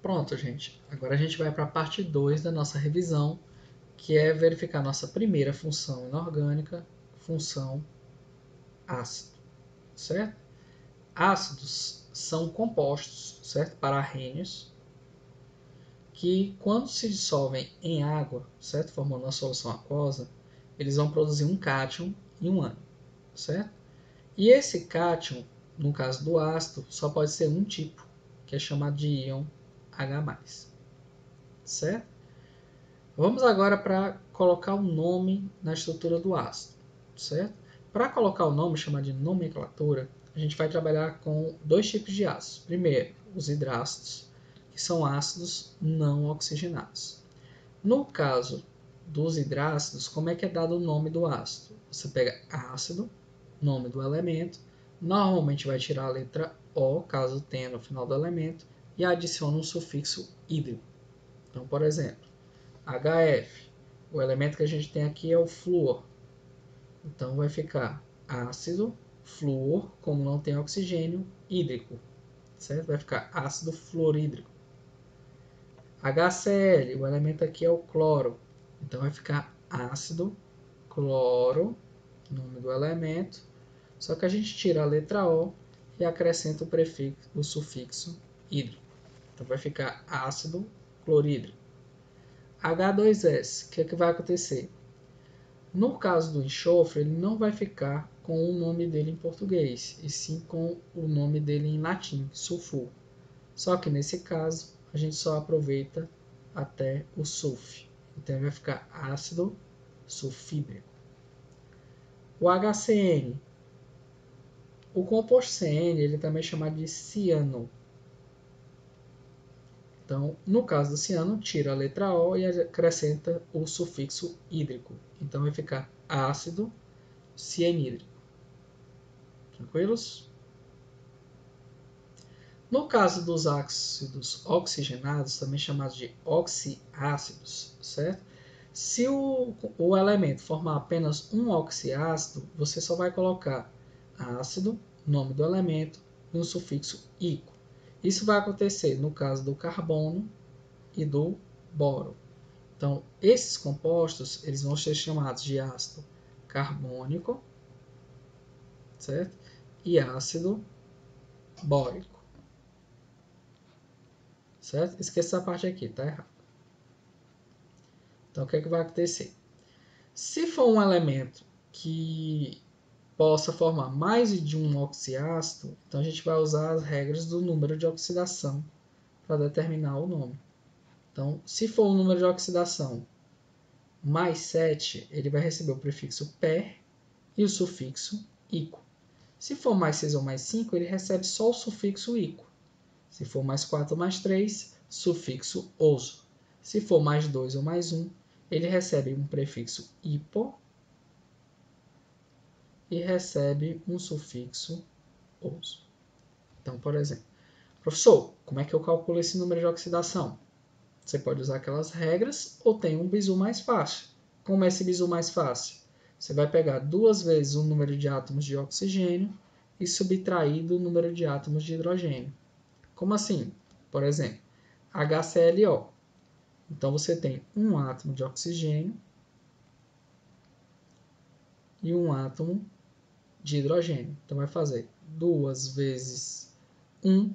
Pronto, gente. Agora a gente vai para a parte 2 da nossa revisão, que é verificar nossa primeira função inorgânica, função ácido, certo? Ácidos são compostos, certo? Pararrênios, que quando se dissolvem em água, certo? Formando uma solução aquosa, eles vão produzir um cátion e um ânion, certo? E esse cátion, no caso do ácido, só pode ser um tipo, que é chamado de íon H+, certo? Vamos agora para colocar o nome na estrutura do ácido, certo? Para colocar o nome, chamado de nomenclatura, a gente vai trabalhar com dois tipos de ácidos. Primeiro, os hidrácidos, que são ácidos não oxigenados. No caso dos hidrácidos, como é que é dado o nome do ácido? Você pega ácido, nome do elemento, normalmente vai tirar a letra O, caso tenha no final do elemento, e adiciona um sufixo hídrico. Então, por exemplo, HF, o elemento que a gente tem aqui é o flúor. Então vai ficar ácido, flúor, como não tem oxigênio, hídrico, certo? Vai ficar ácido fluorídrico. HCl, o elemento aqui é o cloro. Então vai ficar ácido, cloro, nome do elemento. Só que a gente tira a letra O e acrescenta o sufixo hídrico. Então vai ficar ácido clorídrico. H2S, o que é que vai acontecer? No caso do enxofre, ele não vai ficar com o nome dele em português, e sim com o nome dele em latim, sulfur. Só que nesse caso, a gente só aproveita até o sulf. Então vai ficar ácido sulfídrico. O HCN. O composto CN ele também é chamado de ciano. Então, no caso do ciano, tira a letra O e acrescenta o sufixo hídrico. Então vai ficar ácido cianídrico. Tranquilos? No caso dos ácidos oxigenados, também chamados de oxiácidos, certo? Se o elemento formar apenas um oxiácido, você só vai colocar ácido, nome do elemento, e um sufixo ico. Isso vai acontecer no caso do carbono e do boro. Então, esses compostos eles vão ser chamados de ácido carbônico, certo? E ácido bórico. Certo? Esqueça essa parte aqui, tá errado. Então, o que é que vai acontecer? Se for um elemento que possa formar mais de um oxiácido, então a gente vai usar as regras do número de oxidação para determinar o nome. Então, se for um número de oxidação mais 7, ele vai receber o prefixo per e o sufixo ico. Se for mais 6 ou mais 5, ele recebe só o sufixo ico. Se for mais 4 ou mais 3, sufixo oso. Se for mais 2 ou mais 1, ele recebe um prefixo hipo e recebe um sufixo oso. Então, por exemplo, professor, como é que eu calculo esse número de oxidação? Você pode usar aquelas regras ou tem um bizu mais fácil. Como é esse bizu mais fácil? Você vai pegar 2 vezes o número de átomos de oxigênio e subtrair do número de átomos de hidrogênio. Como assim? Por exemplo, HClO. Então você tem um átomo de oxigênio e um átomo de hidrogênio. Então vai fazer 2 vezes 1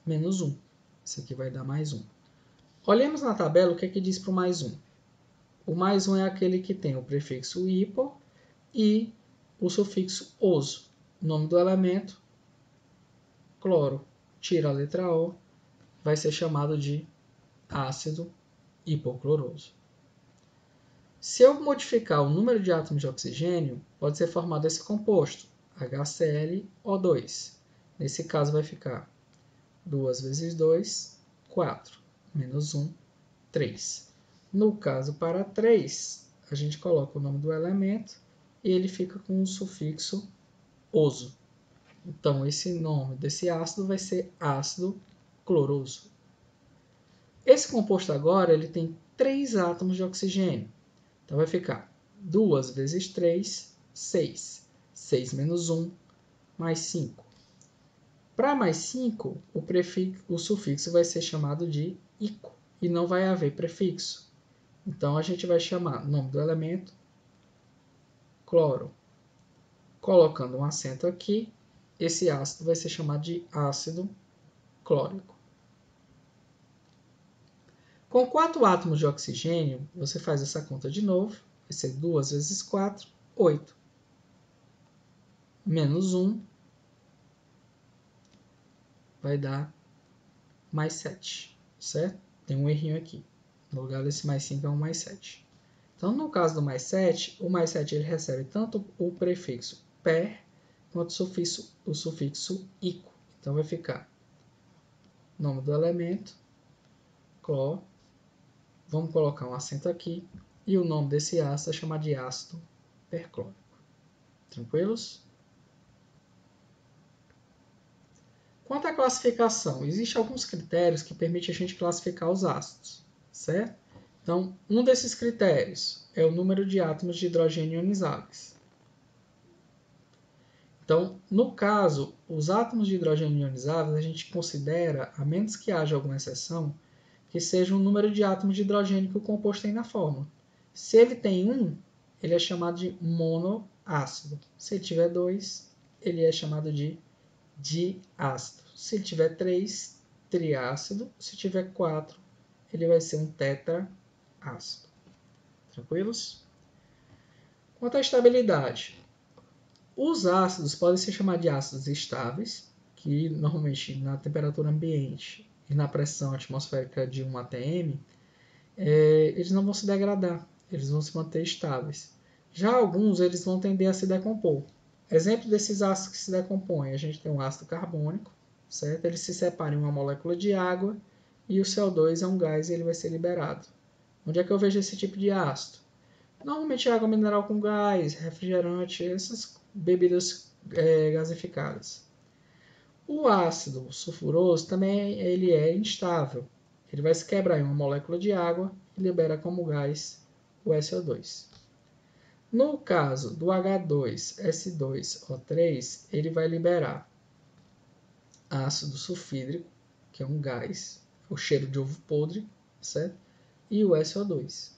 menos 1. Isso aqui vai dar mais 1. Olhemos na tabela o que é que diz para o mais 1. O mais 1 é aquele que tem o prefixo hipo e o sufixo oso. O nome do elemento, cloro. Tira a letra O, vai ser chamado de ácido hipocloroso. Se eu modificar o número de átomos de oxigênio, pode ser formado esse composto, HClO2. Nesse caso vai ficar 2 vezes 2, 4, menos 1, 3. No caso para 3, a gente coloca o nome do elemento e ele fica com o sufixo oso. Então, esse nome desse ácido vai ser ácido cloroso. Esse composto agora ele tem 3 átomos de oxigênio. Então, vai ficar 2 vezes 3, 6. 6 menos 1, mais 5. Para mais 5, o sufixo vai ser chamado de ico e não vai haver prefixo. Então, a gente vai chamar o nome do elemento cloro. Colocando um acento aqui, esse ácido vai ser chamado de ácido clórico. Com 4 átomos de oxigênio, você faz essa conta de novo. Vai ser 2 vezes 4, 8. Menos 1 vai dar mais 7, certo? Tem um errinho aqui. No lugar desse mais 5 é um mais 7. Então, no caso do mais 7, o mais 7 ele recebe tanto o prefixo per quanto o sufixo ico. Então, vai ficar nome do elemento, clor. Vamos colocar um acento aqui. E o nome desse ácido é chamado de ácido perclórico. Tranquilos? Quanto à classificação, existem alguns critérios que permitem a gente classificar os ácidos, certo? Então, um desses critérios é o número de átomos de hidrogênio ionizáveis. Então, no caso, os átomos de hidrogênio ionizáveis, a gente considera, a menos que haja alguma exceção, que seja o número de átomos de hidrogênio que o composto tem na fórmula. Se ele tem 1, ele é chamado de monoácido. Se ele tiver 2, ele é chamado de diácido. Se ele tiver 3, triácido. Se tiver 4, ele vai ser um tetraácido. Tranquilos? Quanto à estabilidade, os ácidos podem ser chamados de ácidos estáveis, que normalmente na temperatura ambiente e na pressão atmosférica de 1 atm, eles não vão se degradar, eles vão se manter estáveis. Já alguns eles vão tender a se decompor. Exemplo desses ácidos que se decompõem, a gente tem o ácido carbônico, certo? Ele se separa em uma molécula de água e o CO2 é um gás e ele vai ser liberado. Onde é que eu vejo esse tipo de ácido? Normalmente água mineral com gás, refrigerante, essas bebidas gasificadas. O ácido sulfuroso também ele é instável. Ele vai se quebrar em uma molécula de água e libera como gás o SO2. No caso do H2S2O3, ele vai liberar ácido sulfídrico, que é um gás, o cheiro de ovo podre, certo? E o SO2,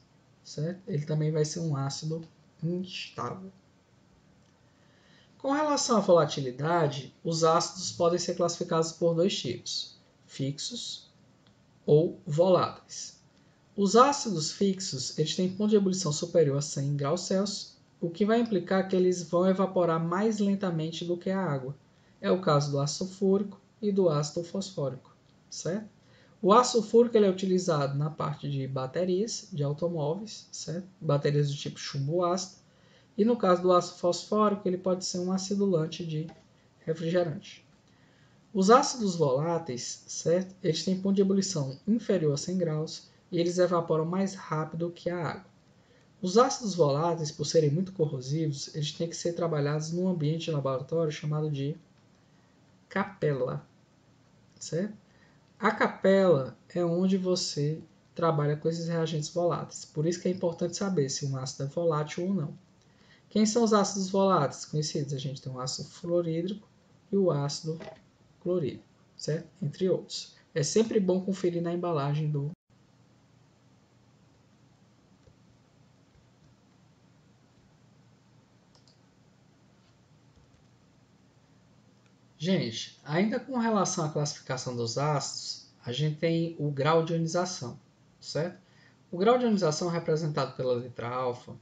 certo? Ele também vai ser um ácido instável. Com relação à volatilidade, os ácidos podem ser classificados por dois tipos, fixos ou voláteis. Os ácidos fixos eles têm ponto de ebulição superior a 100 graus Celsius, o que vai implicar que eles vão evaporar mais lentamente do que a água. É o caso do ácido sulfúrico e do ácido fosfórico, certo? O ácido sulfúrico ele é utilizado na parte de baterias de automóveis, certo? Baterias do tipo chumbo ácido. E no caso do ácido fosfórico, ele pode ser um acidulante de refrigerante. Os ácidos voláteis, certo? Eles têm ponto de ebulição inferior a 100 graus e eles evaporam mais rápido que a água. Os ácidos voláteis, por serem muito corrosivos, eles têm que ser trabalhados num ambiente de laboratório chamado de capela, certo? A capela é onde você trabalha com esses reagentes voláteis. Por isso que é importante saber se um ácido é volátil ou não. Quem são os ácidos voláteis conhecidos? A gente tem o ácido fluorídrico e o ácido clorídrico, certo? Entre outros. É sempre bom conferir na embalagem do. Gente, ainda com relação à classificação dos ácidos, a gente tem o grau de ionização, certo? O grau de ionização representado pela letra alfa,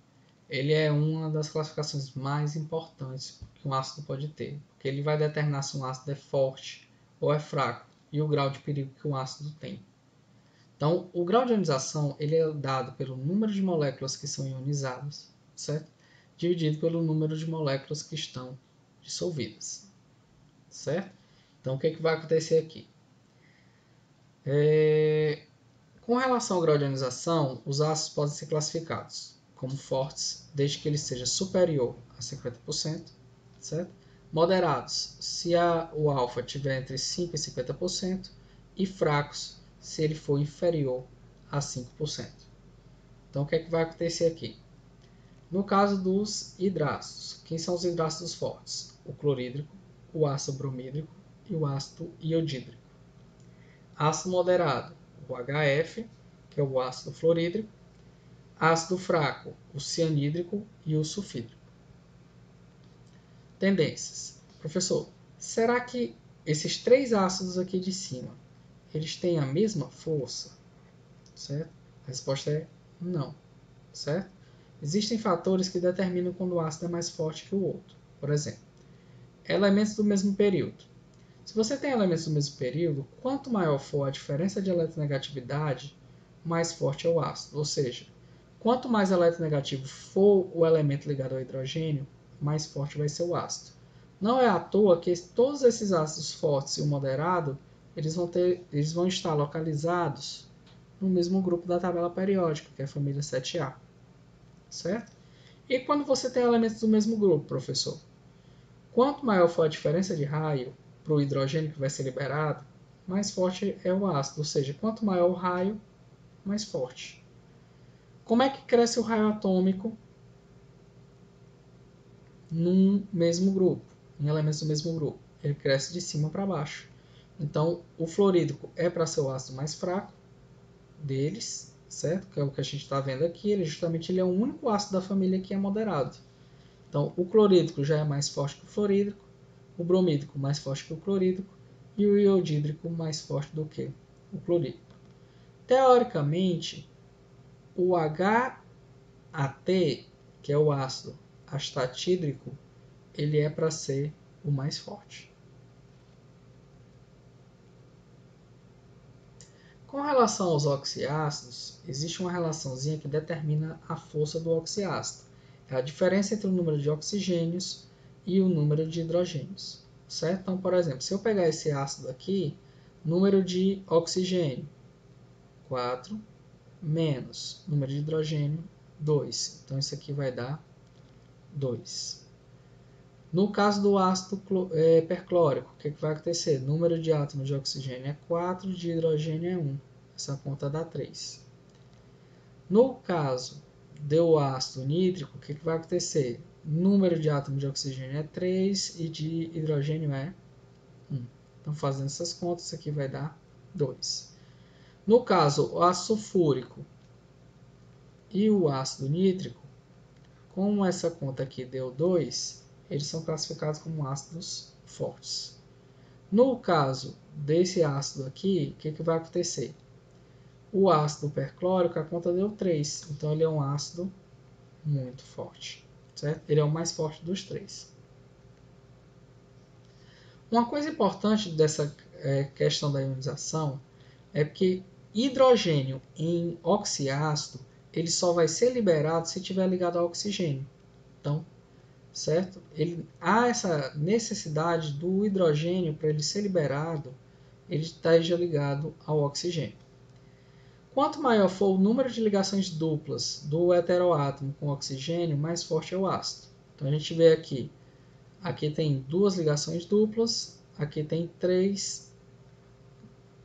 ele é uma das classificações mais importantes que um ácido pode ter, porque ele vai determinar se um ácido é forte ou é fraco e o grau de perigo que um ácido tem. Então, o grau de ionização ele é dado pelo número de moléculas que são ionizadas, certo? Dividido pelo número de moléculas que estão dissolvidas, certo? Então, o que vai acontecer aqui? Com relação ao grau de ionização, os ácidos podem ser classificados como fortes, desde que ele seja superior a 50%, certo? Moderados, se o alfa tiver entre 5% e 50%, e fracos, se ele for inferior a 5%. Então, o que vai acontecer aqui? No caso dos hidrácidos, quem são os hidrácidos fortes? O clorídrico, o ácido bromídrico e o ácido iodídrico. Ácido moderado, o HF, que é o ácido fluorídrico. Ácido fraco, o cianídrico e o sulfídrico. Tendências. Professor, será que esses três ácidos aqui de cima, eles têm a mesma força? Certo? A resposta é não. Certo? Existem fatores que determinam quando o ácido é mais forte que o outro. Por exemplo, elementos do mesmo período. Se você tem elementos do mesmo período, quanto maior for a diferença de eletronegatividade, mais forte é o ácido. Ou seja, quanto mais eletronegativo for o elemento ligado ao hidrogênio, mais forte vai ser o ácido. Não é à toa que todos esses ácidos fortes e o moderado, eles vão estar localizados no mesmo grupo da tabela periódica, que é a família 7A. Certo? E quando você tem elementos do mesmo grupo, professor? Quanto maior for a diferença de raio para o hidrogênio que vai ser liberado, mais forte é o ácido. Ou seja, quanto maior o raio, mais forte. Como é que cresce o raio atômico num mesmo grupo, em elementos do mesmo grupo? Ele cresce de cima para baixo. Então, o fluorídrico é para ser o ácido mais fraco deles, certo? Que é o que a gente está vendo aqui. Ele é o único ácido da família que é moderado. Então, o clorídrico já é mais forte que o fluorídrico, o bromídrico mais forte que o clorídrico e o iodídrico mais forte do que o clorídrico. Teoricamente, o HAT, que é o ácido astatídrico, ele é para ser o mais forte. Com relação aos oxiácidos, existe uma relaçãozinha que determina a força do oxiácido. É a diferença entre o número de oxigênios e o número de hidrogênios. Certo? Então, por exemplo, se eu pegar esse ácido aqui, número de oxigênio, 4, menos número de hidrogênio, 2. Então, isso aqui vai dar 2. No caso do ácido perclórico, o que vai acontecer? Número de átomos de oxigênio é 4, de hidrogênio é 1. Essa conta dá 3. No caso do ácido nítrico, o que vai acontecer? Número de átomos de oxigênio é 3 e de hidrogênio é 1. Então, fazendo essas contas, isso aqui vai dar 2. No caso, o ácido sulfúrico e o ácido nítrico, como essa conta aqui deu 2, eles são classificados como ácidos fortes. No caso desse ácido aqui, o que vai acontecer? O ácido perclórico, a conta deu 3, então ele é um ácido muito forte. Certo? Ele é o mais forte dos três. Uma coisa importante dessa questão da ionização é que hidrogênio em oxiácido ele só vai ser liberado se estiver ligado ao oxigênio. Então, certo? Há essa necessidade do hidrogênio para ele ser liberado, ele esteja ligado ao oxigênio. Quanto maior for o número de ligações duplas do heteroátomo com oxigênio, mais forte é o ácido. Então a gente vê aqui tem 2 ligações duplas, aqui tem 3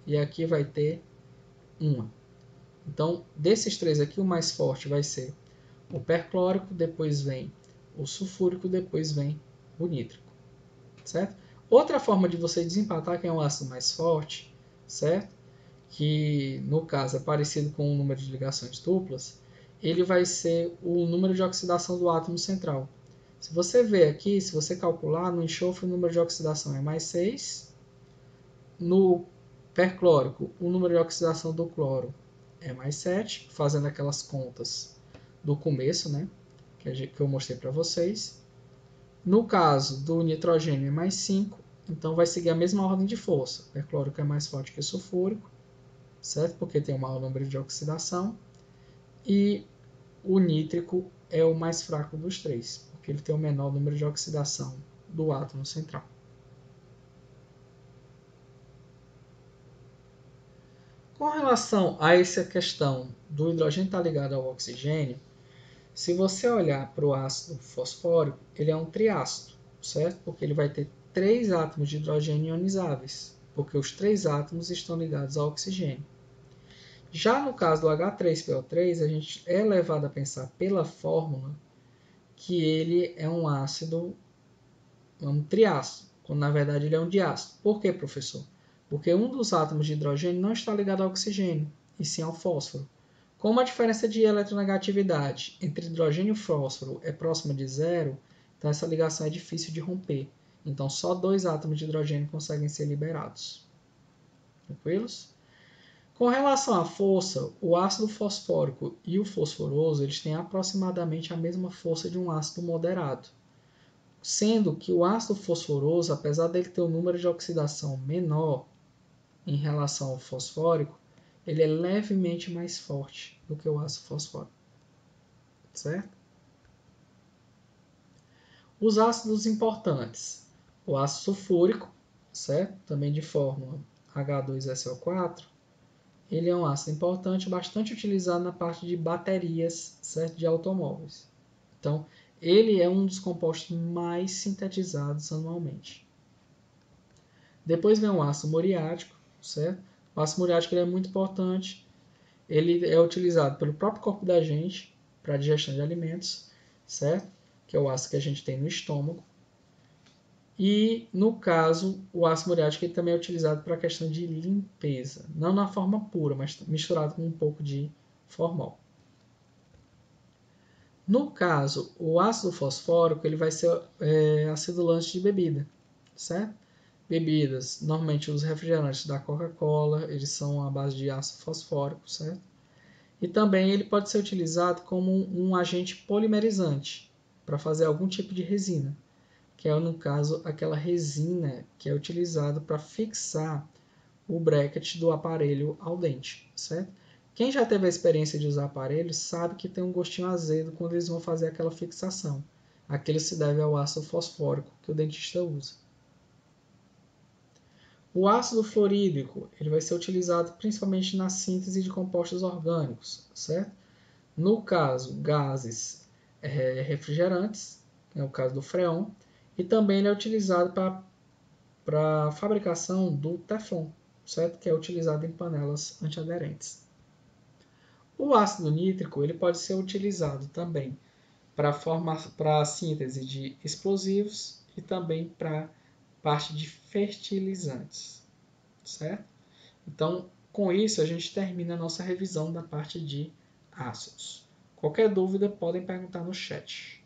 e aqui vai ter 1. Então, desses 3 aqui, o mais forte vai ser o perclórico, depois vem o sulfúrico, depois vem o nítrico. Certo? Outra forma de você desempatar quem é o ácido mais forte, certo? Que no caso é parecido com o número de ligações duplas, ele vai ser o número de oxidação do átomo central. Se você ver aqui, se você calcular, no enxofre o número de oxidação é mais 6. No perclórico, o número de oxidação do cloro é mais 7, fazendo aquelas contas do começo, né, que eu mostrei para vocês. No caso do nitrogênio é mais 5, então vai seguir a mesma ordem de força. O perclórico é mais forte que o sulfúrico, certo? Porque tem um maior número de oxidação. E o nítrico é o mais fraco dos três, porque ele tem o menor número de oxidação do átomo central. Com relação a essa questão do hidrogênio estar ligado ao oxigênio, se você olhar para o ácido fosfórico, ele é um triácido, certo? Porque ele vai ter 3 átomos de hidrogênio ionizáveis, porque os 3 átomos estão ligados ao oxigênio. Já no caso do H3PO3, a gente é levado a pensar pela fórmula que ele é um ácido, um triácido, quando na verdade ele é um diácido. Por quê, professor? Porque um dos átomos de hidrogênio não está ligado ao oxigênio, e sim ao fósforo. Como a diferença de eletronegatividade entre hidrogênio e fósforo é próxima de zero, então essa ligação é difícil de romper. Então só 2 átomos de hidrogênio conseguem ser liberados. Tranquilos? Com relação à força, o ácido fosfórico e o fosforoso eles têm aproximadamente a mesma força de um ácido moderado. Sendo que o ácido fosforoso, apesar dele ter um número de oxidação menor em relação ao fosfórico, ele é levemente mais forte do que o ácido fosfórico. Certo? Os ácidos importantes. O ácido sulfúrico, certo? Também de fórmula H2SO4, ele é um ácido importante, bastante utilizado na parte de baterias, certo? De automóveis. Então, ele é um dos compostos mais sintetizados anualmente. Depois vem o ácido muriático, certo? O ácido muriático ele é muito importante. Ele é utilizado pelo próprio corpo da gente para a digestão de alimentos, certo? Que é o ácido que a gente tem no estômago. E, no caso, o ácido muriático ele também é utilizado para a questão de limpeza. Não na forma pura, mas misturado com um pouco de formol. No caso, o ácido fosfórico ele vai ser acidulante de bebida, certo? Bebidas, normalmente os refrigerantes da Coca-Cola, eles são à base de ácido fosfórico, certo? E também ele pode ser utilizado como um agente polimerizante para fazer algum tipo de resina, que é, no caso, aquela resina que é utilizada para fixar o bracket do aparelho ao dente, certo? Quem já teve a experiência de usar aparelhos sabe que tem um gostinho azedo quando eles vão fazer aquela fixação. Aquilo se deve ao ácido fosfórico que o dentista usa. O ácido fluorídrico ele vai ser utilizado principalmente na síntese de compostos orgânicos, certo? No caso, gases refrigerantes, que é o caso do freon, e também ele é utilizado para a fabricação do Teflon, certo? Que é utilizado em panelas antiaderentes. O ácido nítrico ele pode ser utilizado também para a síntese de explosivos e também para parte de fertilizantes, certo? Então, com isso, a gente termina a nossa revisão da parte de ácidos. Qualquer dúvida, podem perguntar no chat.